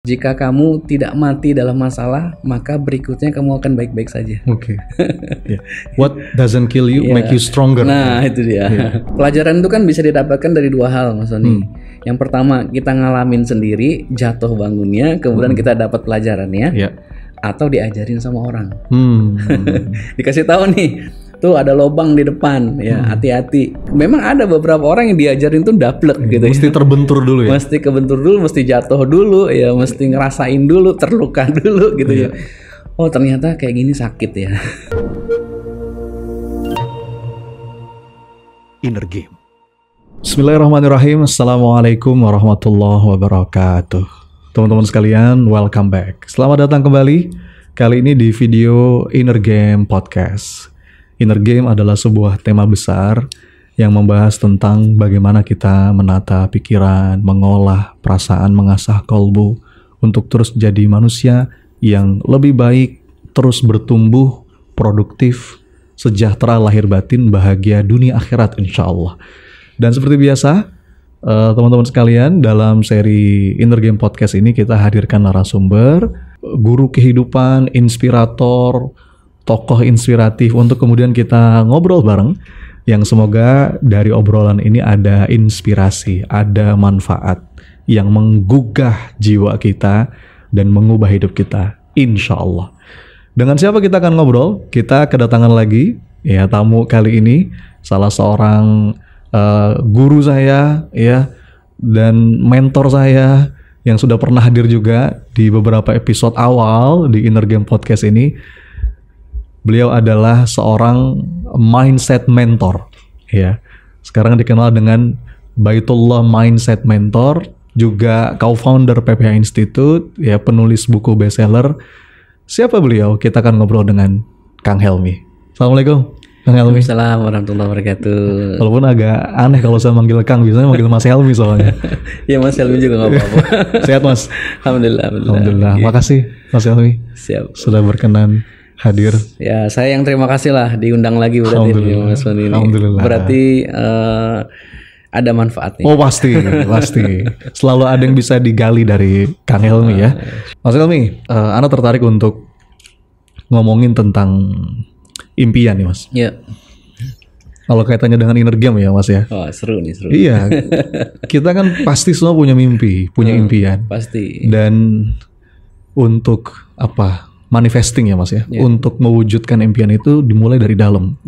Jika kamu tidak mati dalam masalah, maka berikutnya kamu akan baik-baik saja. Oke. Yeah. What doesn't kill you make you stronger. Nah, itu dia. Pelajaran itu kan bisa didapatkan dari dua hal, Mas Sony. Yang pertama, kita ngalamin sendiri, jatuh bangunnya, kemudian kita dapat pelajarannya. Atau diajarin sama orang. Dikasih tahu nih, tuh ada lubang di depan, ya hati-hati. Memang ada beberapa orang yang diajarin tuh daplek gitu. Mesti terbentur dulu ya. Mesti kebentur dulu, mesti jatuh dulu, ya mesti ngerasain dulu, terluka dulu gitu ya. Oh ternyata kayak gini sakit ya. Inner Game. Bismillahirrahmanirrahim. Assalamualaikum warahmatullahi wabarakatuh. Teman-teman sekalian, welcome back. Selamat datang kembali. Kali ini di video Inner Game Podcast. Inner Game adalah sebuah tema besar yang membahas tentang bagaimana kita menata pikiran, mengolah perasaan, mengasah kolbu untuk terus jadi manusia yang lebih baik, terus bertumbuh, produktif, sejahtera lahir batin, bahagia dunia akhirat insya Allah. Dan seperti biasa, teman-teman sekalian, dalam seri Inner Game Podcast ini kita hadirkan narasumber, guru kehidupan, inspirator, tokoh inspiratif untuk kemudian kita ngobrol bareng yang semoga dari obrolan ini ada inspirasi, ada manfaat yang menggugah jiwa kita dan mengubah hidup kita insya Allah. Dengan siapa kita akan ngobrol? Kita kedatangan lagi ya tamu kali ini, salah seorang guru saya ya dan mentor saya yang sudah pernah hadir juga di beberapa episode awal di Inner Game Podcast ini. Beliau adalah seorang mindset mentor, ya. Sekarang dikenal dengan Baitullah Mindset Mentor, juga co-founder PPH Institute, ya, penulis buku bestseller. Siapa beliau? Kita akan ngobrol dengan Kang Helmy. Assalamualaikum, Kang Helmy. Assalamualaikum warahmatullahi wabarakatuh. Walaupun agak aneh kalau saya manggil Kang, biasanya manggil Mas Helmy soalnya. Ya Mas Helmy juga nggak apa-apa. Sehat Mas? Alhamdulillah. Okay. Makasih Mas Helmy. Siap. Sudah berkenan hadir. Ya, saya yang terima kasih lah diundang lagi berarti Mas Sony ini. Alhamdulillah. Berarti ada manfaatnya. Oh pasti. Selalu ada yang bisa digali dari Kang Helmy ya. Mas Helmy, Ana tertarik untuk ngomongin tentang impian nih Mas. Iya. Kalau kaitannya dengan inner game ya Mas ya. Oh seru nih. Iya. Kita kan pasti semua punya mimpi, punya impian. Pasti. Dan untuk apa? Manifesting ya Mas ya. Untuk mewujudkan impian itu dimulai dari dalam.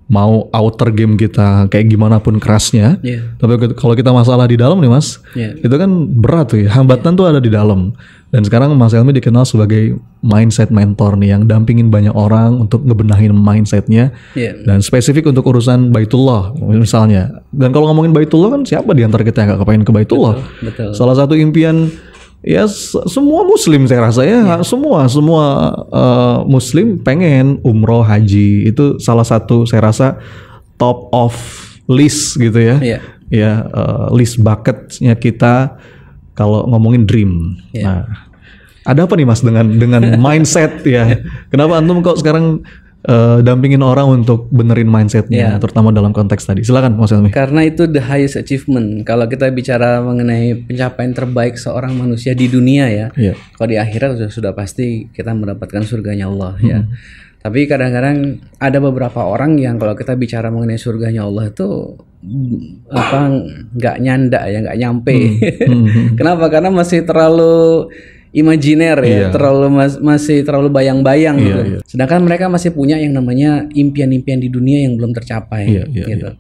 Mau outer game kita kayak gimana pun kerasnya, tapi kalau kita masalah di dalam nih Mas, itu kan berat tuh ya. Hambatan tuh ada di dalam. Dan sekarang Mas Helmy dikenal sebagai mindset mentor nih yang dampingin banyak orang untuk ngebenahin mindsetnya. Dan spesifik untuk urusan Baitullah misalnya. Dan kalau ngomongin Baitullah kan siapa di antara kita yang gak kepengen ke Baitullah? Betul. Salah satu impian ya semua muslim saya rasa ya, semua muslim pengen umroh haji, itu salah satu saya rasa top of list gitu ya. List bucketnya kita kalau ngomongin dream. Nah, ada apa nih Mas dengan mindset ya? Kenapa antum kok sekarang dampingin orang untuk benerin mindsetnya, terutama dalam konteks tadi? Silakan Mas Helmy. Karena itu the highest achievement. Kalau kita bicara mengenai pencapaian terbaik seorang manusia di dunia ya, kalau di akhirat sudah pasti kita mendapatkan surganya Allah ya. Tapi kadang-kadang ada beberapa orang yang kalau kita bicara mengenai surganya Allah itu nggak nyanda ya, nggak nyampe. Kenapa? Karena masih terlalu imajiner ya, masih terlalu bayang-bayang gitu. Sedangkan mereka masih punya yang namanya impian-impian di dunia yang belum tercapai gitu.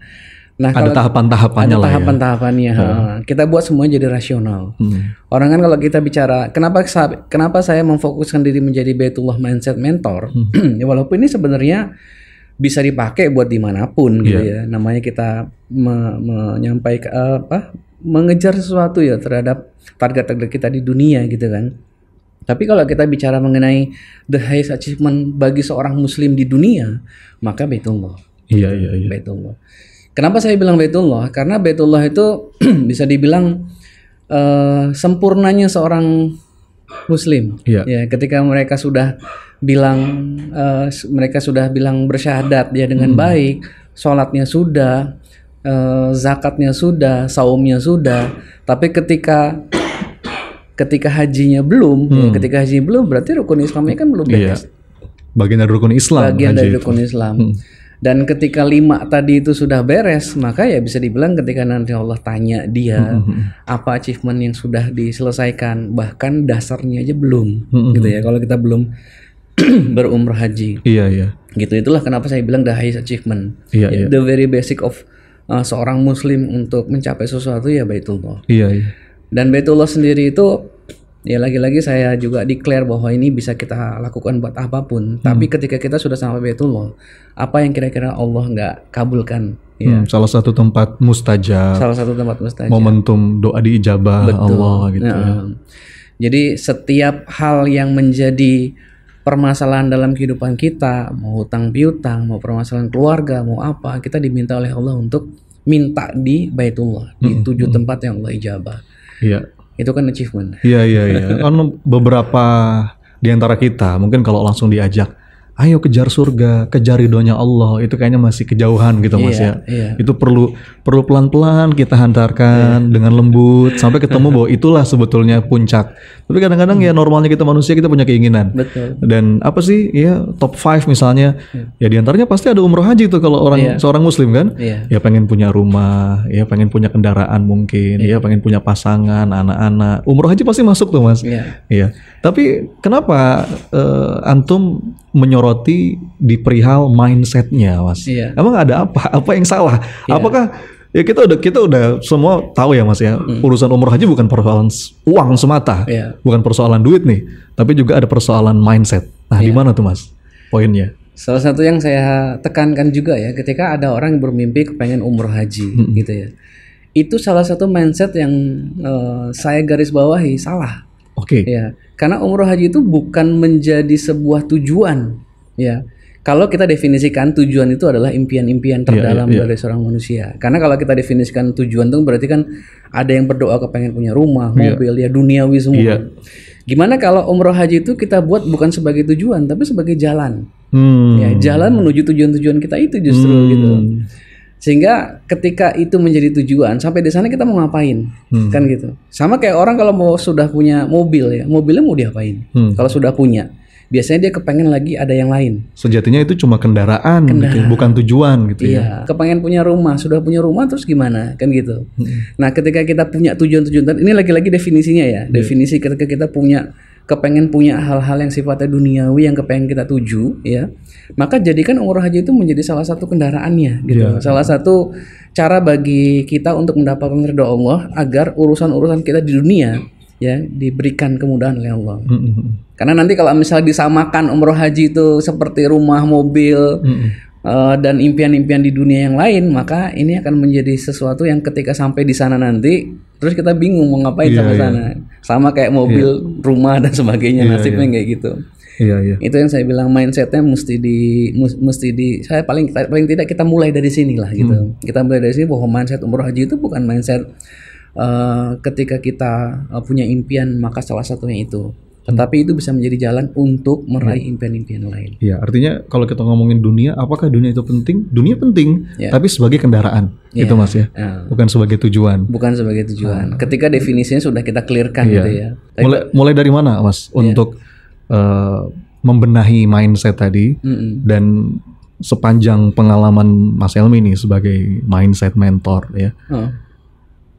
Nah, ada tahapan-tahapannya lah. Ada tahapan-tahapannya. Kita buat semuanya jadi rasional. Orang kan kalau kita bicara kenapa saya memfokuskan diri menjadi Baitullah Mindset Mentor, ya walaupun ini sebenarnya bisa dipakai buat dimanapun gitu ya. Namanya kita menyampaikan mengejar sesuatu ya terhadap target-target kita di dunia gitu kan. Tapi kalau kita bicara mengenai the highest achievement bagi seorang muslim di dunia, maka Baitullah. Iya. Baitullah. Kenapa saya bilang Baitullah? Karena Baitullah itu bisa dibilang sempurnanya seorang muslim. Ya, ketika mereka sudah bilang bersyahadat ya dengan baik, sholatnya sudah, zakatnya sudah, saumnya sudah, tapi ketika ketika hajinya belum, ya, ketika hajinya belum berarti rukun Islamnya kan belum beres. Bagian dari rukun Islam. Bagian dari rukun Islam. Dan ketika 5 tadi itu sudah beres, maka ya bisa dibilang ketika nanti Allah tanya dia apa achievement yang sudah diselesaikan, bahkan dasarnya aja belum, gitu ya. Kalau kita belum berumrah haji, gitu. Itulah kenapa saya bilang the highest achievement, the very basic of seorang Muslim untuk mencapai sesuatu ya Baitullah. Dan Baitullah sendiri itu ya lagi-lagi saya juga declare bahwa ini bisa kita lakukan buat apapun. Tapi ketika kita sudah sampai Baitullah, apa yang kira-kira Allah nggak kabulkan? Ya. Salah satu tempat mustajab. Momentum doa diijabah Allah gitu. Jadi setiap hal yang menjadi permasalahan dalam kehidupan kita, mau hutang piutang, mau permasalahan keluarga, mau apa, kita diminta oleh Allah untuk minta di Baitullah, di 7 tempat yang Allah ijabah. Itu kan achievement. Kan beberapa di antara kita mungkin kalau langsung diajak, ayo kejar surga, kejar ridhonya Allah, itu kayaknya masih kejauhan gitu Mas ya. Itu perlu pelan-pelan kita hantarkan dengan lembut sampai ketemu bahwa itulah sebetulnya puncak. Tapi kadang-kadang ya normalnya kita manusia, kita punya keinginan. Betul. Dan apa sih ya top 5 misalnya, ya diantaranya pasti ada umroh haji tuh kalau orang seorang muslim kan. Ya pengen punya rumah, ya pengen punya kendaraan mungkin, ya pengen punya pasangan, anak-anak. Umroh haji pasti masuk tuh Mas. Tapi kenapa antum menyoroti di perihal mindsetnya Mas? Emang ada apa? Apa yang salah? Apakah ya kita udah semua tahu ya Mas ya, urusan umroh haji bukan persoalan uang semata, bukan persoalan duit nih, tapi juga ada persoalan mindset. Nah, di mana tuh Mas poinnya? Salah satu yang saya tekankan juga ya, ketika ada orang yang bermimpi kepengen umroh haji gitu ya, itu salah satu mindset yang saya garis bawahi salah. Ya, karena umroh haji itu bukan menjadi sebuah tujuan ya. Kalau kita definisikan tujuan itu adalah impian-impian terdalam dari seorang manusia. Karena kalau kita definisikan tujuan itu berarti kan ada yang berdoa kepengen punya rumah, mobil, ya duniawi semua. Gimana kalau umroh haji itu kita buat bukan sebagai tujuan tapi sebagai jalan. Ya, jalan menuju tujuan-tujuan kita itu justru gitu. Sehingga ketika itu menjadi tujuan, sampai di sana kita mau ngapain, kan gitu. Sama kayak orang kalau mau sudah punya mobil ya, mobilnya mau diapain? Kalau sudah punya, biasanya dia kepengen lagi ada yang lain. Sejatinya itu cuma kendaraan. Gitu, bukan tujuan gitu ya. Kepengen punya rumah, sudah punya rumah terus gimana, kan gitu. Nah, ketika kita punya tujuan-tujuan, ini lagi-lagi definisinya ya, definisi ketika kita kepengen punya hal-hal yang sifatnya duniawi yang kepengen kita tuju ya, maka jadikan umroh haji itu menjadi salah satu kendaraannya gitu. Salah satu cara bagi kita untuk mendapatkan ridha Allah agar urusan-urusan kita di dunia ya diberikan kemudahan oleh Allah. Karena nanti kalau misalnya disamakan umroh haji itu seperti rumah, mobil, dan impian-impian di dunia yang lain, maka ini akan menjadi sesuatu yang ketika sampai di sana nanti terus kita bingung mau ngapain sampai sana. Sama kayak mobil, rumah dan sebagainya, nasibnya kayak gitu. Itu yang saya bilang mindsetnya mesti di saya paling tidak kita mulai dari sini lah gitu. Kita mulai dari sini bahwa mindset umroh haji itu bukan mindset ketika kita punya impian maka salah satunya itu. Tetapi itu bisa menjadi jalan untuk meraih impian-impian lain. Ya, artinya kalau kita ngomongin dunia, apakah dunia itu penting? Dunia penting, tapi sebagai kendaraan, itu Mas ya, bukan sebagai tujuan. Bukan sebagai tujuan. Ketika definisinya sudah kita clearkan gitu ya. Mulai dari mana Mas untuk membenahi mindset tadi dan sepanjang pengalaman Mas Helmi nih sebagai mindset mentor ya,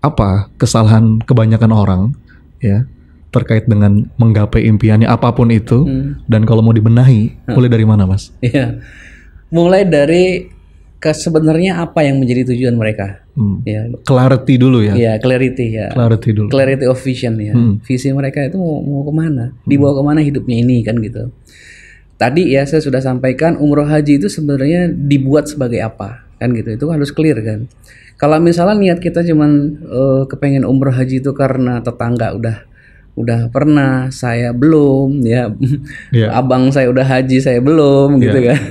apa kesalahan kebanyakan orang ya terkait dengan menggapai impiannya apapun itu, dan kalau mau dibenahi mulai dari mana Mas? Mulai dari sebenarnya apa yang menjadi tujuan mereka. Clarity dulu ya. Clarity ya. Clarity dulu. Clarity of vision ya. Visi mereka itu mau kemana? Dibawa kemana hidupnya ini kan gitu. Tadi ya saya sudah sampaikan umroh haji itu sebenarnya dibuat sebagai apa kan gitu. Itu harus clear kan. Kalau misalnya niat kita cuman kepengen umroh haji itu karena tetangga udah pernah, saya belum ya. Abang saya udah haji, saya belum gitu kan.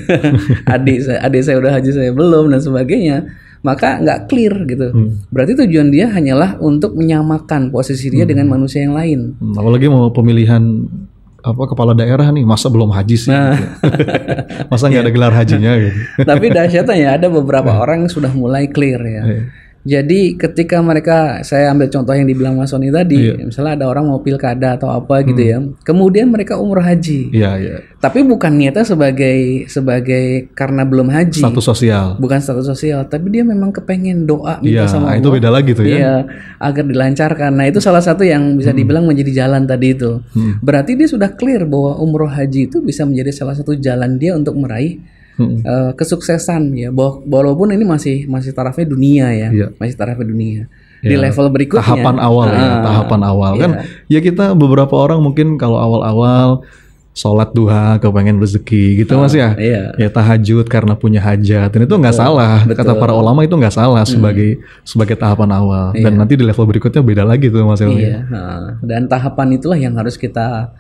adik saya udah haji, saya belum dan sebagainya. Maka nggak clear gitu. Berarti tujuan dia hanyalah untuk menyamakan posisi dia dengan manusia yang lain. Apalagi mau pemilihan kepala daerah nih, masa belum haji sih? Gitu. Masa nggak ada gelar hajinya gitu. Tapi dahsyatnya ya ada beberapa orang yang sudah mulai clear ya. Jadi ketika mereka, saya ambil contoh yang dibilang Mas Sony tadi, misalnya ada orang mau pilkada atau apa gitu ya, kemudian mereka umroh haji. Tapi bukan niatnya sebagai karena belum haji. Status sosial. Bukan status sosial, tapi dia memang kepengen doa minta sama Allah. Itu beda lagi tuh ya. Iya, agar dilancarkan. Nah itu salah satu yang bisa dibilang menjadi jalan tadi itu. Berarti dia sudah clear bahwa umroh haji itu bisa menjadi salah satu jalan dia untuk meraih kesuksesan ya, walaupun ini masih tarafnya dunia ya, masih tarafnya dunia. Di level berikutnya tahapan awal kan ya, kita beberapa orang mungkin kalau awal-awal sholat duha kepengen rezeki gitu Mas ya, ya tahajud karena punya hajat, dan itu nggak salah. Kata para ulama itu nggak salah sebagai tahapan awal, dan nanti di level berikutnya beda lagi tuh Mas. Dan tahapan itulah yang harus kita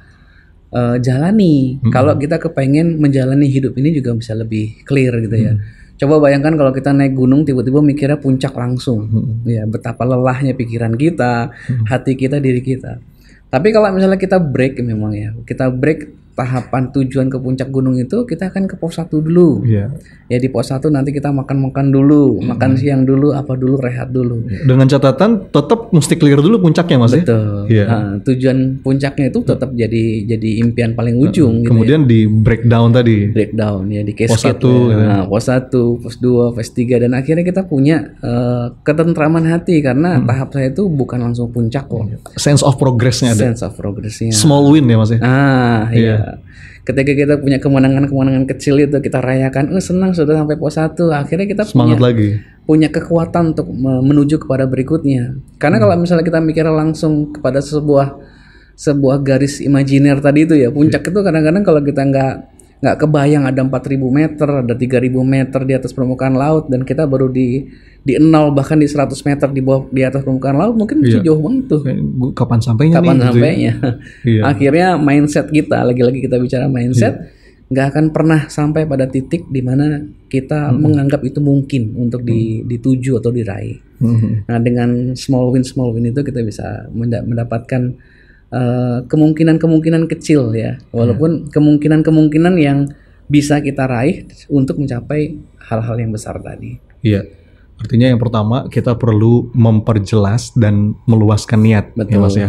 jalani. Kalau kita kepengen menjalani hidup ini juga bisa lebih clear gitu ya. Coba bayangkan kalau kita naik gunung tiba-tiba mikirnya puncak langsung, ya betapa lelahnya pikiran kita, hati kita, diri kita. Tapi kalau misalnya kita break, memang ya kita break tahapan tujuan ke puncak gunung itu, kita akan ke pos 1 dulu. Ya di pos 1 nanti kita makan dulu, makan siang dulu, apa dulu, rehat dulu. Dengan catatan tetap mesti clear dulu puncaknya Mas. Betul. Nah, tujuan puncaknya itu tetap jadi impian paling ujung. Kemudian gitu ya. Di breakdown tadi. Breakdown ya, di cascade. Pos 1. Nah, pos 1, pos 2, pos 3, dan akhirnya kita punya ketentraman hati karena tahap saya itu bukan langsung puncak kok. Sense of progress-nya ada. Sense of progress-nya. Small win ya Mas ya. Iya. Ketika kita punya kemenangan kecil itu kita rayakan, senang sudah sampai pos 1, akhirnya kita semangat lagi, punya kekuatan untuk menuju kepada berikutnya. Karena kalau misalnya kita mikir langsung kepada sebuah garis imajiner tadi itu ya, puncak itu kadang-kadang kalau kita nggak kebayang ada 4.000 meter, ada 3.000 meter di atas permukaan laut, dan kita baru di 0 bahkan di 100 meter di atas permukaan laut, mungkin masih jauh banget tuh. Kapan sampainya nih? Kapan sampainya? Akhirnya mindset kita, lagi-lagi kita bicara mindset, nggak akan pernah sampai pada titik di mana kita menganggap itu mungkin untuk dituju atau diraih. Nah dengan small win itu kita bisa mendapatkan kemungkinan kecil ya, walaupun kemungkinan yang bisa kita raih untuk mencapai hal-hal yang besar tadi. Artinya yang pertama kita perlu memperjelas dan meluaskan niat. Betul. Ya Mas ya.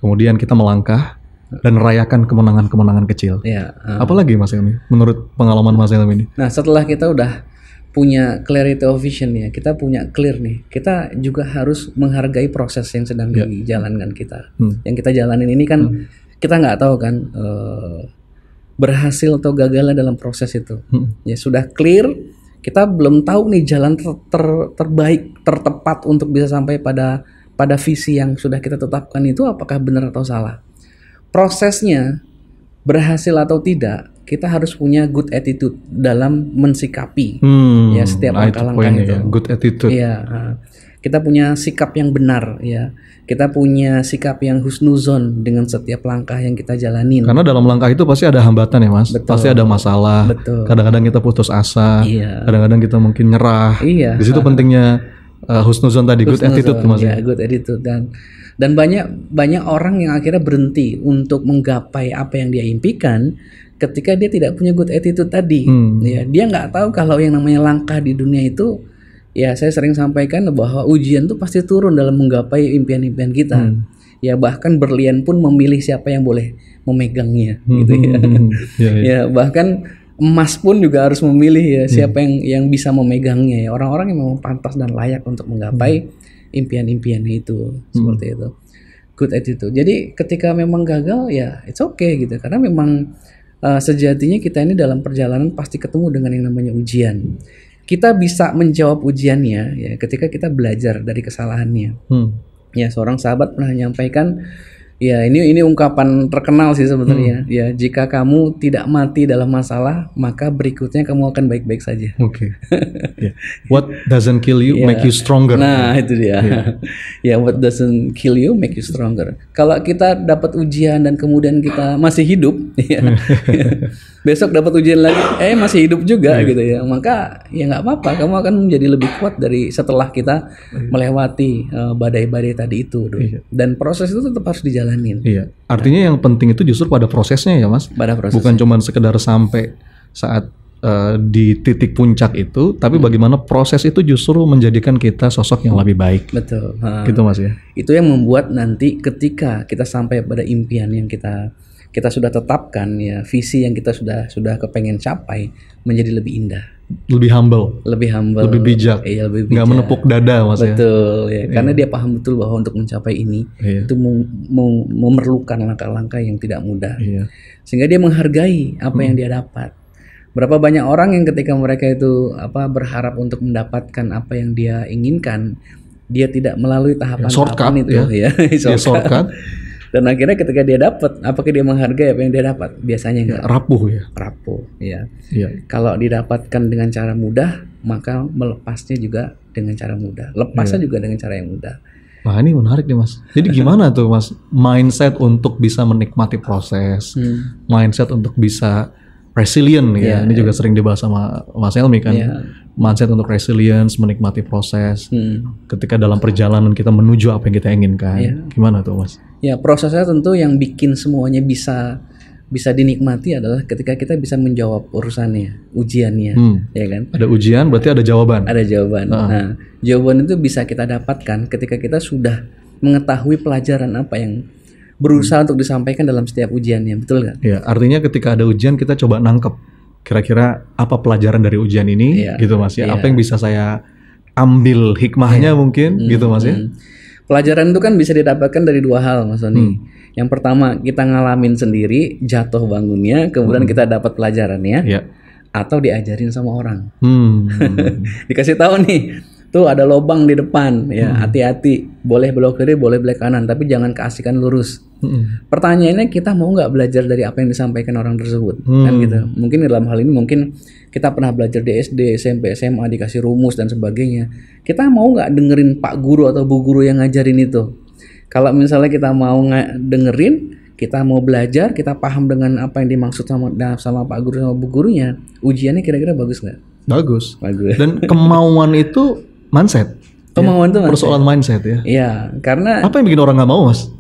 Kemudian kita melangkah dan merayakan kemenangan-kemenangan kecil. Apalagi Mas Helmi menurut pengalaman Mas Helmi ini? Nah setelah kita udah punya clarity of vision ya, kita punya clear nih, kita juga harus menghargai proses yang sedang dijalankan kita. Yang kita jalanin ini kan kita nggak tahu kan berhasil atau gagalnya dalam proses itu. Ya sudah clear, kita belum tahu nih jalan terbaik, tertepat untuk bisa sampai pada visi yang sudah kita tetapkan itu apakah benar atau salah. Prosesnya berhasil atau tidak, kita harus punya good attitude dalam mensikapi ya setiap langkah-langkah itu. Good attitude. Kita punya sikap yang benar ya. Kita punya sikap yang husnuzon dengan setiap langkah yang kita jalanin. Karena dalam langkah itu pasti ada hambatan ya Mas. Betul. Pasti ada masalah. Betul. Kadang-kadang kita putus asa. Kadang-kadang kita mungkin nyerah. Di situ pentingnya husnuzon tadi, good attitude Mas. Good attitude, dan banyak orang yang akhirnya berhenti untuk menggapai apa yang dia impikan ketika dia tidak punya good attitude tadi. Ya, dia nggak tahu kalau yang namanya langkah di dunia itu, ya saya sering sampaikan bahwa ujian tuh pasti turun dalam menggapai impian-impian kita. Ya bahkan berlian pun memilih siapa yang boleh memegangnya, gitu ya. Ya bahkan emas pun juga harus memilih ya siapa yang bisa memegangnya. Ya orang-orang yang memang pantas dan layak untuk menggapai impian-impiannya itu, seperti itu. Good attitude. Jadi ketika memang gagal ya it's okay gitu, karena memang sejatinya kita ini dalam perjalanan pasti ketemu dengan yang namanya ujian. Kita bisa menjawab ujiannya ya ketika kita belajar dari kesalahannya. Ya seorang sahabat pernah menyampaikan, ya ini ungkapan terkenal sih sebenarnya. Ya jika kamu tidak mati dalam masalah, maka berikutnya kamu akan baik-baik saja. What doesn't kill you make you stronger. Nah itu dia. Ya what doesn't kill you make you stronger. Kalau kita dapat ujian dan kemudian kita masih hidup, besok dapat ujian lagi, masih hidup juga gitu ya. Maka ya nggak apa-apa, kamu akan menjadi lebih kuat dari setelah kita melewati badai-badai tadi itu. Dan proses itu tetap harus dijalanin. Artinya yang penting itu justru pada prosesnya ya Mas. Pada prosesnya. Bukan cuma sekedar sampai saat di titik puncak itu, tapi bagaimana proses itu justru menjadikan kita sosok yang lebih baik. Betul. Gitu Mas ya. Itu yang membuat nanti ketika kita sampai pada impian yang kita sudah tetapkan ya, visi yang kita sudah kepengen capai menjadi lebih indah, lebih humble, lebih bijak, lebih bijak. Nggak menepuk dada Mas. Betul ya. Karena dia paham betul bahwa untuk mencapai ini itu memerlukan langkah-langkah yang tidak mudah, sehingga dia menghargai apa yang dia dapat. Berapa banyak orang yang ketika mereka itu berharap untuk mendapatkan apa yang dia inginkan, dia tidak melalui tahapan-tahapan itu ya. Shortcut. Dan akhirnya ketika dia dapat, apakah dia menghargai apa yang dia dapat? Biasanya enggak. Rapuh ya. Kalau didapatkan dengan cara mudah, maka melepasnya juga dengan cara mudah. Lepasnya juga dengan cara yang mudah. Nah ini menarik nih Mas. Jadi gimana tuh Mas, mindset untuk bisa menikmati proses, mindset untuk bisa resilient ya. Ini juga sering dibahas sama Mas Helmi kan. Mindset untuk resilience, menikmati proses. Ketika dalam perjalanan kita menuju apa yang kita inginkan. Gimana tuh Mas? Ya, prosesnya tentu yang bikin semuanya bisa dinikmati adalah ketika kita bisa menjawab urusannya, ujiannya, ya kan? Ada ujian berarti ada jawaban. Ada jawaban. Nah, jawaban itu bisa kita dapatkan ketika kita sudah mengetahui pelajaran apa yang berusaha untuk disampaikan dalam setiap ujiannya, betul nggak? Ya, artinya ketika ada ujian kita coba nangkep kira-kira apa pelajaran dari ujian ini, gitu Mas ya. Apa yang bisa saya ambil hikmahnya mungkin, gitu Mas ya. Pelajaran itu kan bisa didapatkan dari dua hal, Mas Sony. Yang pertama kita ngalamin sendiri, jatuh bangunnya, kemudian kita dapat pelajarannya, atau diajarin sama orang. Dikasih tahu nih, tuh ada lubang di depan, ya hati-hati, boleh belok kiri, boleh belok kanan, tapi jangan keasikan lurus. Pertanyaannya kita mau nggak belajar dari apa yang disampaikan orang tersebut, kan gitu. Mungkin dalam hal ini mungkin kita pernah belajar di SD, SMP, SMA, dikasih rumus dan sebagainya. Kita mau nggak dengerin Pak Guru atau Bu Guru yang ngajarin itu? Kalau misalnya kita mau dengerin, kita mau belajar, kita paham dengan apa yang dimaksud sama Pak Guru sama Bu Gurunya, ujiannya kira-kira bagus nggak? Bagus. Dan kemauan itu mindset. Kemauan itu persoalan mindset ya. Iya, karena apa yang bikin orang nggak mau Mas?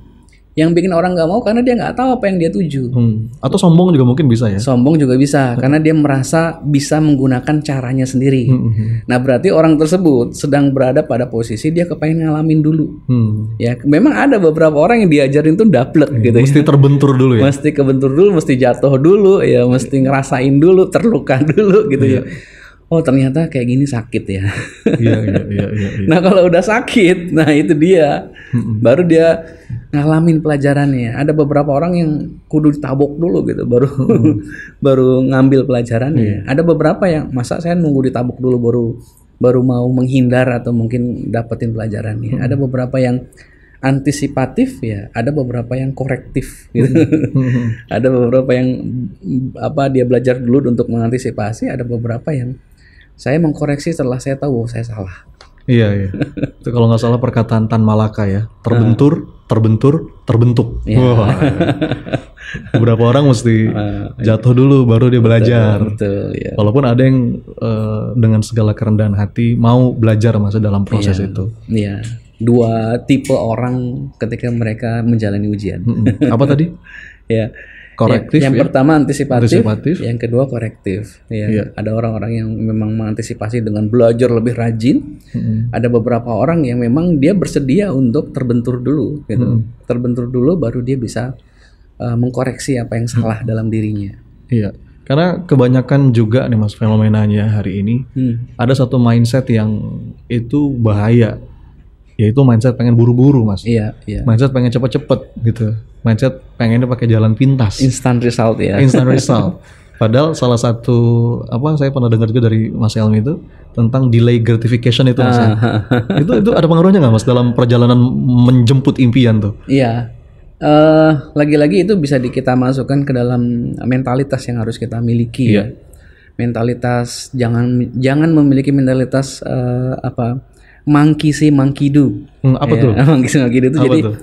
Yang bikin orang nggak mau karena dia nggak tahu apa yang dia tuju. Atau sombong juga mungkin bisa ya? Sombong juga bisa, karena dia merasa bisa menggunakan caranya sendiri. Nah berarti orang tersebut sedang berada pada posisi dia kepengen ngalamin dulu. Ya memang ada beberapa orang yang diajarin tuh daplek gitu. Mesti terbentur dulu ya? Mesti kebentur dulu, mesti jatuh dulu, ya mesti ngerasain dulu, terluka dulu gitu ya. Oh ternyata kayak gini sakit ya. Iya. Nah kalau udah sakit, nah itu dia. Baru dia ngalamin pelajarannya. Ada beberapa orang yang kudu ditabok dulu gitu, baru ngambil pelajarannya. Ada beberapa yang masa saya nunggu ditabok dulu baru mau menghindar atau mungkin dapetin pelajarannya. Ada beberapa yang antisipatif ya, ada beberapa yang korektif gitu. Ada beberapa yang dia belajar dulu untuk mengantisipasi, ada beberapa yang saya mengkoreksi setelah saya tahu saya salah. Iya. Itu kalau nggak salah perkataan Tan Malaka ya, terbentur, terbentuk. Wah. Beberapa orang mesti jatuh dulu baru dia belajar. Betul, ya. Walaupun ada yang dengan segala kerendahan hati mau belajar masih dalam proses itu. Iya. Dua tipe orang ketika mereka menjalani ujian. Apa tadi? Ya. Korektif. Yang pertama antisipatif, yang kedua korektif. Ya. Ada orang-orang yang memang mengantisipasi dengan belajar lebih rajin. Ada beberapa orang yang memang dia bersedia untuk terbentur dulu, gitu. Terbentur dulu baru dia bisa mengkoreksi apa yang salah dalam dirinya. Iya. Karena kebanyakan juga nih Mas fenomenanya hari ini ada satu mindset yang itu bahaya. Yaitu mindset pengen buru-buru Mas. Iya. Mindset pengen cepet-cepet gitu. Mindset pengennya pakai jalan pintas. Instant result ya. Instant result. Padahal salah satu saya pernah dengar juga dari Mas Helmi itu tentang delay gratification itu Mas. Itu ada pengaruhnya nggak Mas dalam perjalanan menjemput impian tuh? Iya. Lagi-lagi itu bisa kita masukkan ke dalam mentalitas yang harus kita miliki. Ya. Mentalitas jangan memiliki mentalitas monkey see monkey do. Apa tuh? Monkey see monkey do itu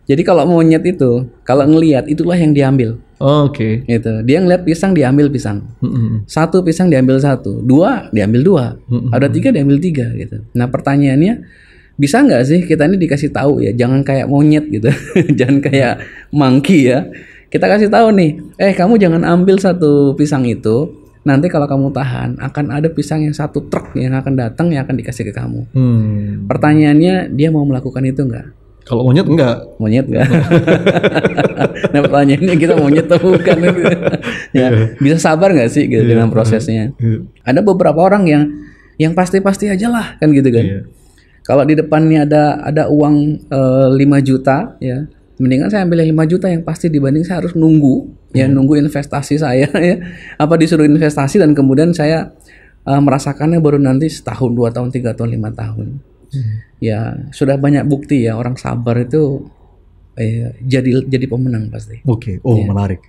jadi kalau monyet itu kalau ngelihat itulah yang diambil. Oke. Gitu. Dia ngelihat pisang diambil pisang. Satu pisang diambil satu, dua diambil dua, ada tiga diambil tiga gitu. Nah pertanyaannya bisa nggak sih kita ini dikasih tahu ya, jangan kayak monyet gitu, jangan kayak monkey ya. Kita kasih tahu nih, kamu jangan ambil satu pisang itu, nanti kalau kamu tahan akan ada pisang yang 1 truk yang akan datang yang akan dikasih ke kamu. Pertanyaannya, dia mau melakukan itu enggak? Kalau monyet enggak. Monyet enggak? Nah pertanyaannya, kita monyet atau bukan? Ya, bisa sabar nggak sih gitu dengan prosesnya? Ada beberapa orang yang pasti-pasti aja lah kan gitu kan. Kalau di depannya ada uang 5 juta ya, mendingan saya ambil 5 juta yang pasti dibanding saya harus nunggu ya, nunggu investasi saya ya. Apa disuruh investasi dan kemudian saya merasakannya baru nanti setahun, 2 tahun, 3 tahun, 5 tahun. Ya sudah banyak bukti ya, orang sabar itu jadi pemenang pasti. Oke. Menarik.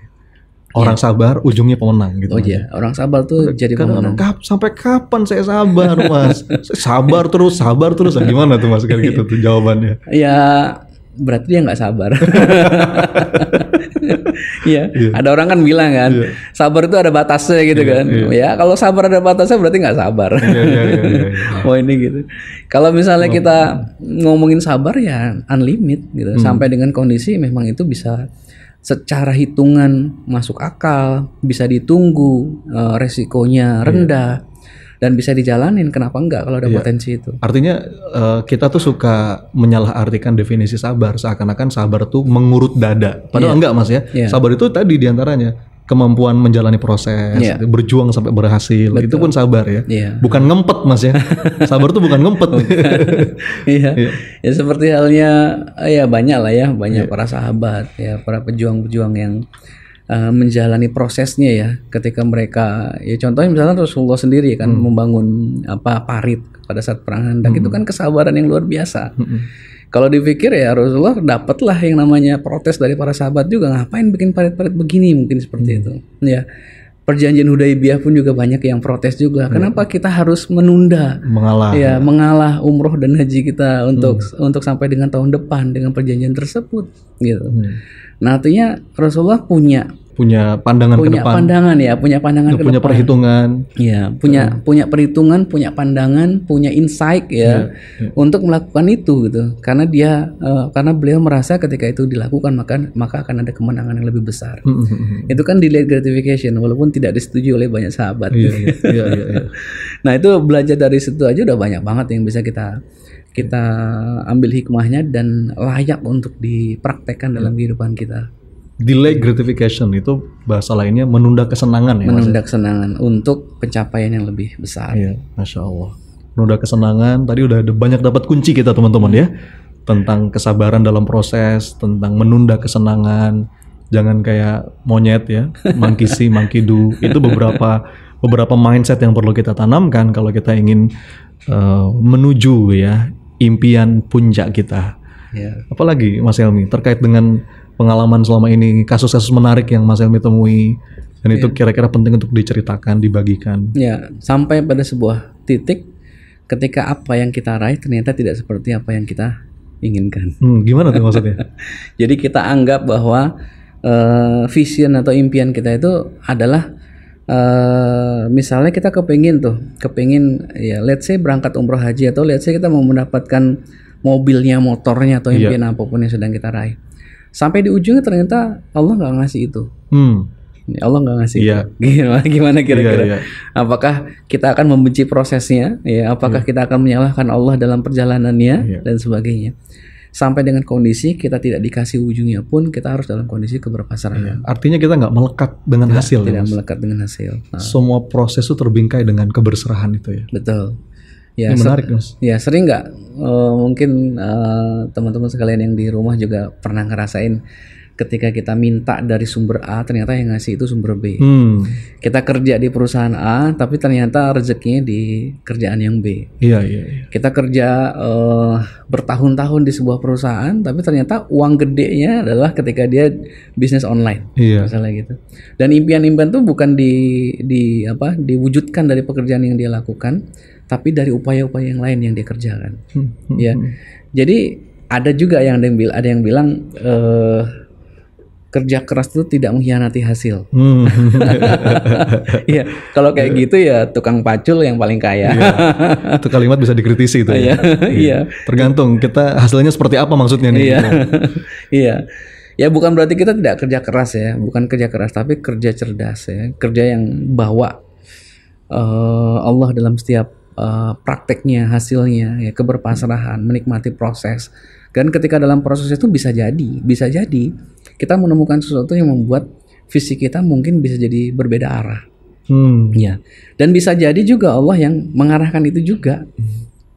Orang sabar ujungnya pemenang gitu. Oh iya, orang sabar tuh jadi pemenang. Sampai kapan saya sabar, Mas? Sabar terus. Nah, gimana tuh Mas kayak gitu tuh jawabannya? Ya berarti dia nggak sabar. Iya, ada orang kan bilang kan, sabar itu ada batasnya gitu kan. Ya kalau sabar ada batasnya berarti nggak sabar. Oh ini gitu. Kalau misalnya kita ngomongin sabar ya unlimited gitu, sampai dengan kondisi memang itu bisa secara hitungan masuk akal, bisa ditunggu, resikonya rendah. Dan bisa dijalanin, kenapa enggak kalau ada potensi itu? Artinya kita tuh suka menyalahartikan definisi sabar, seakan-akan sabar tuh mengurut dada. Padahal enggak Mas ya. Sabar itu tadi diantaranya kemampuan menjalani proses, berjuang sampai berhasil. Betul. Itu pun sabar ya. Bukan ngempet Mas ya. Sabar tuh bukan ngempet. Ya seperti halnya ya banyak lah ya, banyak para sahabat ya, para pejuang-pejuang yang menjalani prosesnya ya, ketika mereka ya contohnya misalnya Rasulullah sendiri kan membangun parit pada saat perang Khandaq itu kan kesabaran yang luar biasa. Kalau dipikir ya Rasulullah dapatlah yang namanya protes dari para sahabat juga, ngapain bikin parit-parit begini, mungkin seperti itu ya. Perjanjian Hudaibiyah pun juga banyak yang protes juga. Kenapa kita harus menunda mengalah umroh dan haji kita untuk sampai dengan tahun depan dengan perjanjian tersebut gitu. Nah artinya Rasulullah punya pandangan ke depan. Punya pandangan ke depan. Punya perhitungan. Ya, punya perhitungan, punya pandangan, punya insight ya untuk melakukan itu gitu. Karena beliau merasa ketika itu dilakukan maka akan ada kemenangan yang lebih besar. Itu kan delayed gratification walaupun tidak disetujui oleh banyak sahabat. Nah, itu belajar dari situ aja udah banyak banget yang bisa kita ambil hikmahnya dan layak untuk dipraktekkan dalam kehidupan kita. Delay gratification itu bahasa lainnya menunda kesenangan ya. Menunda kesenangan untuk pencapaian yang lebih besar. Iya, Masya Allah. Menunda kesenangan, tadi udah banyak dapat kunci kita teman-teman ya. Tentang kesabaran dalam proses, tentang menunda kesenangan. Jangan kayak monyet ya, monkey see, monkey do. Itu beberapa mindset yang perlu kita tanamkan kalau kita ingin menuju ya impian puncak kita. Apalagi Mas Helmi terkait dengan pengalaman selama ini, kasus-kasus menarik yang Mas Helmi temui dan itu kira-kira penting untuk diceritakan, dibagikan. Ya, sampai pada sebuah titik ketika apa yang kita raih ternyata tidak seperti apa yang kita inginkan. Gimana tuh maksudnya? Jadi kita anggap bahwa vision atau impian kita itu adalah misalnya kita kepingin ya let's say berangkat umroh haji atau let's say kita mau mendapatkan mobilnya, motornya atau impian apapun yang sedang kita raih. Sampai di ujungnya ternyata Allah nggak ngasih itu. Allah nggak ngasih itu. Gimana kira-kira? Apakah kita akan membenci prosesnya? Ya, apakah kita akan menyalahkan Allah dalam perjalanannya dan sebagainya? Sampai dengan kondisi kita tidak dikasih ujungnya pun kita harus dalam kondisi keberpasrahan. Artinya kita nggak melekat dengan hasil. Tidak melekat dengan hasil. Semua proses itu terbingkai dengan keberserahan itu ya. Betul. Ya, ini menarik Mas. Ya sering nggak mungkin teman-teman sekalian yang di rumah juga pernah ngerasain ketika kita minta dari sumber A ternyata yang ngasih itu sumber B. Kita kerja di perusahaan A tapi ternyata rezekinya di kerjaan yang B. Iya. Kita kerja bertahun-tahun di sebuah perusahaan tapi ternyata uang gedenya adalah ketika dia bisnis online. Misalnya gitu. Dan impian-impian itu bukan diwujudkan dari pekerjaan yang dia lakukan, tapi dari upaya-upaya yang lain yang dia kerjakan. Ya. Jadi ada juga yang ada yang bilang kerja keras itu tidak mengkhianati hasil. Ya, kalau kayak gitu ya tukang pacul yang paling kaya. Itu kalimat bisa dikritisi itu. Iya. Tergantung kita hasilnya seperti apa maksudnya nih. Iya. Ya bukan berarti kita tidak kerja keras ya, bukan kerja keras tapi kerja cerdas ya, kerja yang bawa Allah dalam setiap prakteknya, hasilnya, ya keberpasrahan, menikmati proses. Dan ketika dalam proses itu bisa jadi kita menemukan sesuatu yang membuat visi kita mungkin bisa jadi berbeda arah. Ya. Dan bisa jadi juga Allah yang mengarahkan itu juga.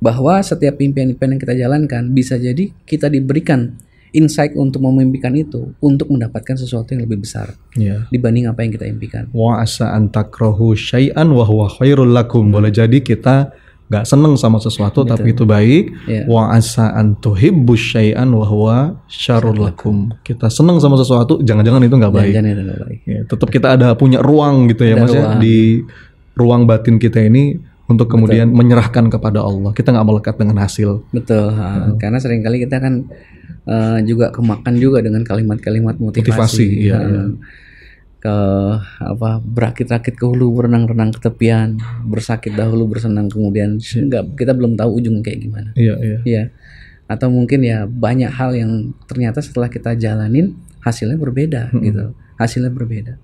Bahwa setiap impian-impian yang kita jalankan bisa jadi kita diberikan insight untuk memimpikan itu untuk mendapatkan sesuatu yang lebih besar dibanding apa yang kita impikan. Wa asa an takrahu syai'an wa huwa khairul lakum. Boleh jadi kita nggak seneng sama sesuatu tapi itu baik. Wa asa an tuhibbu syai'an wa huwa syarrul lakum. Kita seneng sama sesuatu, jangan-jangan itu nggak baik. Jangan itu nggak baik. Ya, tetap kita ada punya ruang gitu ya, Mas ya, di ruang batin kita ini untuk kemudian menyerahkan kepada Allah. Kita nggak melekat dengan hasil. Betul. Karena seringkali kita kan juga kemakan juga dengan kalimat-kalimat motivasi. Berakit-rakit ke hulu, berenang-renang ke tepian, bersakit dahulu, bersenang kemudian. Enggak, kita belum tahu ujungnya kayak gimana. Iya. Atau mungkin ya banyak hal yang ternyata setelah kita jalanin hasilnya berbeda gitu. Hasilnya berbeda.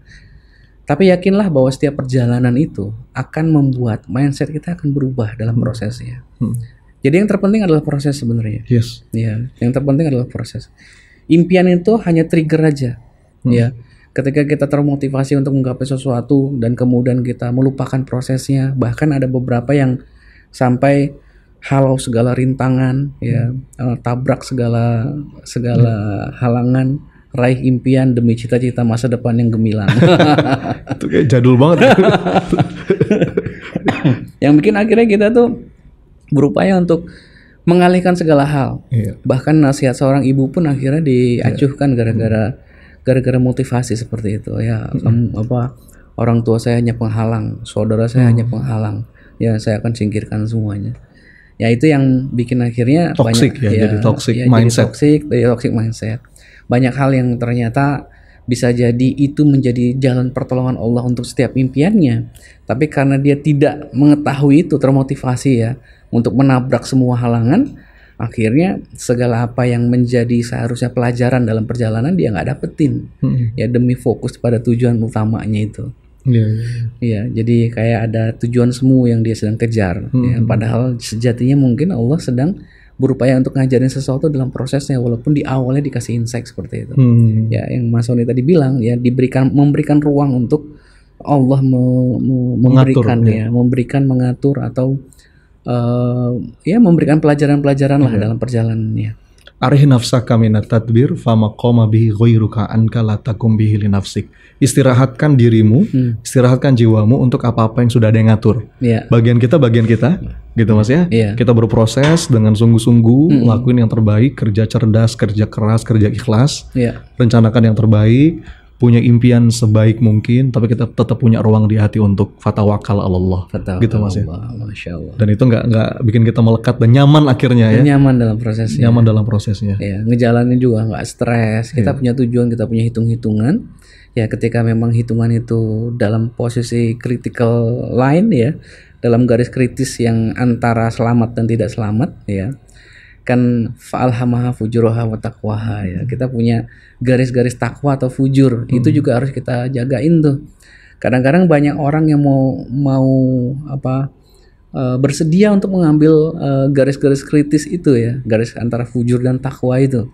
Tapi yakinlah bahwa setiap perjalanan itu akan membuat mindset kita akan berubah dalam prosesnya. Jadi yang terpenting adalah proses sebenarnya. Ya, yang terpenting adalah proses. Impian itu hanya trigger aja. Ya, ketika kita termotivasi untuk menggapai sesuatu dan kemudian kita melupakan prosesnya, bahkan ada beberapa yang sampai halau segala rintangan, ya, tabrak segala halangan, raih impian demi cita-cita masa depan yang gemilang. Itu kayak jadul banget. Yang bikin akhirnya kita tuh berupaya untuk mengalihkan segala hal. Bahkan nasihat seorang ibu pun akhirnya diacuhkan gara-gara motivasi seperti itu. Ya, orang tua saya hanya penghalang, saudara saya hanya penghalang. Ya, saya akan singkirkan semuanya. Ya, itu yang bikin akhirnya toxic jadi toxic mindset. Banyak hal yang ternyata bisa jadi itu menjadi jalan pertolongan Allah untuk setiap impiannya. Tapi karena dia tidak mengetahui itu, termotivasi ya untuk menabrak semua halangan, akhirnya segala apa yang menjadi seharusnya pelajaran dalam perjalanan dia nggak dapetin. Ya, demi fokus pada tujuan utamanya itu. Iya, jadi kayak ada tujuan semu yang dia sedang kejar. Ya, padahal sejatinya mungkin Allah sedang berupaya untuk ngajarin sesuatu dalam prosesnya, walaupun di awalnya dikasih insight seperti itu. Ya, yang Mas Sony tadi bilang ya, memberikan ruang untuk Allah memberikan mengatur atau memberikan pelajaran-pelajaran lah dalam perjalanannya. Arih nafsaka minat tadbir fama qoma bihi ghairuka anka la takum bihi li nafsik. Istirahatkan dirimu, istirahatkan jiwamu untuk apa-apa yang sudah ada yang ngatur. Bagian kita gitu Mas ya. Kita berproses dengan sungguh-sungguh, lakuin yang terbaik, kerja cerdas, kerja keras, kerja ikhlas. Rencanakan yang terbaik, punya impian sebaik mungkin, tapi kita tetap punya ruang di hati untuk fatawakal Allah. Gitu Mas ya. Masya Allah. Dan itu nggak bikin kita melekat dan nyaman akhirnya ya. Nyaman dalam prosesnya. Ya, ngejalanin juga nggak stres. Kita punya tujuan, kita punya hitung-hitungan. Ya, ketika memang hitungan itu dalam posisi critical line ya, dalam garis kritis yang antara selamat dan tidak selamat ya. Kan fa'alhamaha fujuraha wa taqwaha ya. Kita punya garis-garis takwa atau fujur. Itu juga harus kita jagain tuh. Kadang-kadang banyak orang yang mau bersedia untuk mengambil garis-garis kritis itu ya, garis antara fujur dan takwa itu.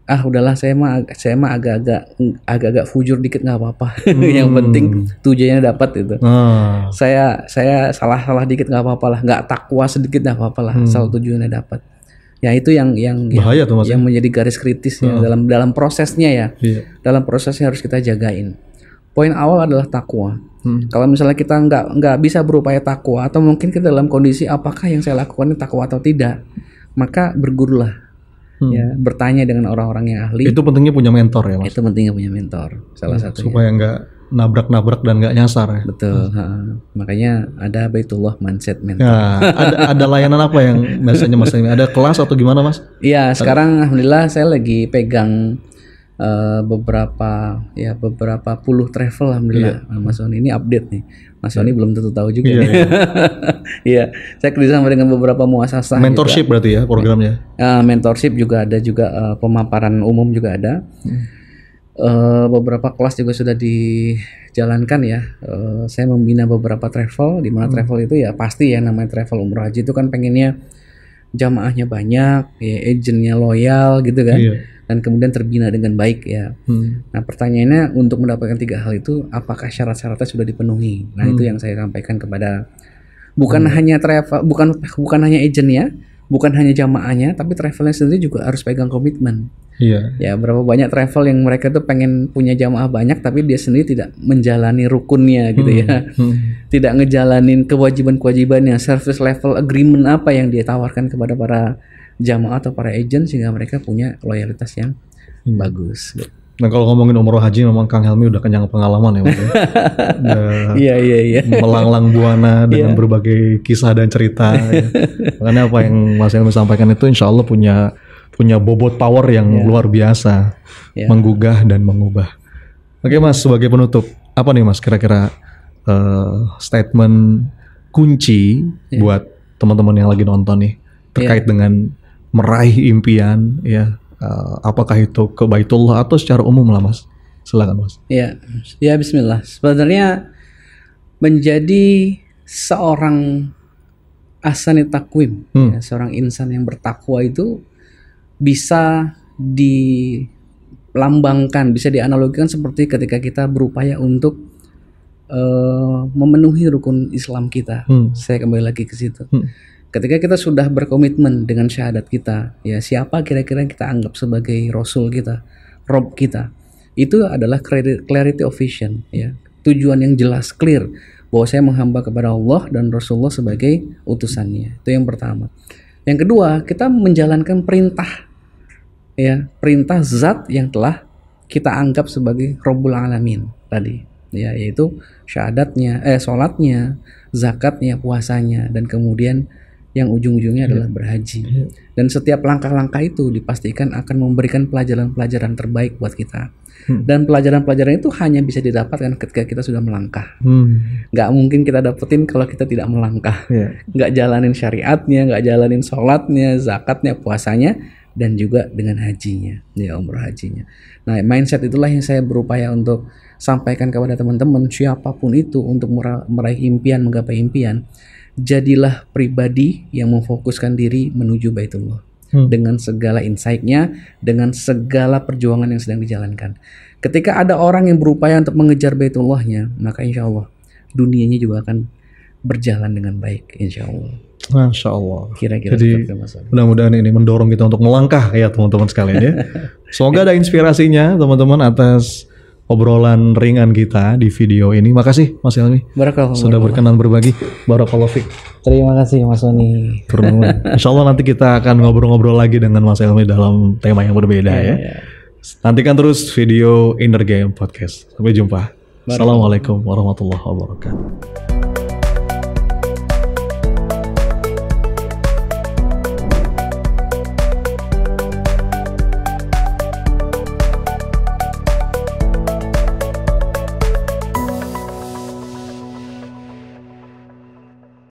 Udahlah saya mah agak-agak fujur dikit nggak apa-apa. Yang penting tujuannya dapat itu. Saya salah dikit nggak apa-apa lah, nggak takwa sedikit nggak apa-apa lah, asal tujuannya dapat. Ya, itu yang bahaya tuh, Mas. Yang menjadi garis kritis ya dalam prosesnya ya. Dalam prosesnya harus kita jagain. Poin awal adalah takwa. Kalau misalnya kita nggak bisa berupaya takwa, atau mungkin kita dalam kondisi apakah yang saya lakukan ini takwa atau tidak, maka bergurulah. Ya, bertanya dengan orang-orang yang ahli. Itu pentingnya punya mentor ya Mas. Itu pentingnya punya mentor, salah satunya. Supaya nggak nabrak-nabrak dan nggak nyasar ya. Betul. Makanya ada Baitullah Mindset Mentor. Nah, ada layanan apa yang biasanya Mas? Ada kelas atau gimana Mas? Iya, sekarang alhamdulillah saya lagi pegang beberapa puluh travel alhamdulillah. Mas Sony ini update nih. Mas Sony belum tentu tahu juga. Iya, saya kerjasama dengan beberapa muasasah. Mentorship juga. Berarti ya programnya? Mentorship juga ada, juga pemaparan umum juga ada. beberapa kelas juga sudah dijalankan ya. Saya membina beberapa travel, di mana travel itu ya pasti ya namanya travel umroh haji itu kan pengennya jamaahnya banyak, ya agentnya loyal gitu kan, dan kemudian terbina dengan baik ya. Nah pertanyaannya untuk mendapatkan 3 hal itu, apakah syarat-syaratnya sudah dipenuhi? Nah itu yang saya sampaikan kepada bukan hanya travel, bukan hanya agentnya, bukan hanya jamaahnya, tapi travelnya sendiri juga harus pegang komitmen. Ya berapa banyak travel yang mereka tuh pengen punya jamaah banyak, tapi dia sendiri tidak menjalani rukunnya gitu ya, tidak ngejalanin kewajiban-kewajibannya, service level agreement apa yang dia tawarkan kepada para jamaah atau para agent sehingga mereka punya loyalitas yang bagus. Nah kalau ngomongin umroh haji memang Kang Helmi udah kenyang pengalaman ya Mas. Iya. Melanglang buana dengan berbagai kisah dan cerita ya. Makanya apa yang Mas Helmi sampaikan itu insya Allah punya bobot power yang luar biasa, menggugah dan mengubah. Oke Mas, sebagai penutup apa nih Mas kira-kira statement kunci buat teman-teman yang lagi nonton nih terkait dengan meraih impian ya. Apakah itu ke Baitullah atau secara umum lah Mas? Silakan Mas. Ya bismillah. Sebenarnya menjadi seorang ahsanit taqwim, ya, seorang insan yang bertakwa itu bisa dilambangkan, bisa dianalogikan seperti ketika kita berupaya untuk memenuhi rukun Islam kita. Saya kembali lagi ke situ. Ketika kita sudah berkomitmen dengan syahadat kita, ya siapa kira-kira yang kita anggap sebagai Rasul kita, Rob kita, itu adalah clarity of vision, ya tujuan yang jelas, clear, bahwa saya menghamba kepada Allah dan Rasulullah sebagai utusannya. Itu yang pertama. Yang kedua, kita menjalankan perintah, ya perintah zat yang telah kita anggap sebagai Rabbul Alamin tadi, ya yaitu syahadatnya, sholatnya, zakatnya, puasanya, dan kemudian yang ujung-ujungnya adalah berhaji. Dan setiap langkah-langkah itu dipastikan akan memberikan pelajaran-pelajaran terbaik buat kita. Dan pelajaran-pelajaran itu hanya bisa didapatkan ketika kita sudah melangkah. Nggak mungkin kita dapetin kalau kita tidak melangkah. Nggak jalanin syariatnya, nggak jalanin sholatnya, zakatnya, puasanya, dan juga dengan hajinya, ya umroh hajinya. Nah mindset itulah yang saya berupaya untuk sampaikan kepada teman-teman siapapun itu untuk meraih impian, menggapai impian. Jadilah pribadi yang memfokuskan diri menuju Baitullah dengan segala insight-nya, dengan segala perjuangan yang sedang dijalankan. Ketika ada orang yang berupaya untuk mengejar Baitullahnya, maka insya Allah dunianya juga akan berjalan dengan baik, insya Allah. Masya Allah. Kira-kira jadi mudah-mudahan ini mendorong kita untuk melangkah ya teman-teman sekalian ya. Semoga ada inspirasinya teman-teman atas obrolan ringan kita di video ini. Makasih Mas Helmi sudah berkenan berbagi. Barakallahu fiik. Terima kasih Mas Soni. Insya Allah nanti kita akan ngobrol-ngobrol lagi dengan Mas Helmi dalam tema yang berbeda ya. Nantikan terus video Inner Game Podcast. Sampai jumpa. Assalamualaikum warahmatullahi wabarakatuh.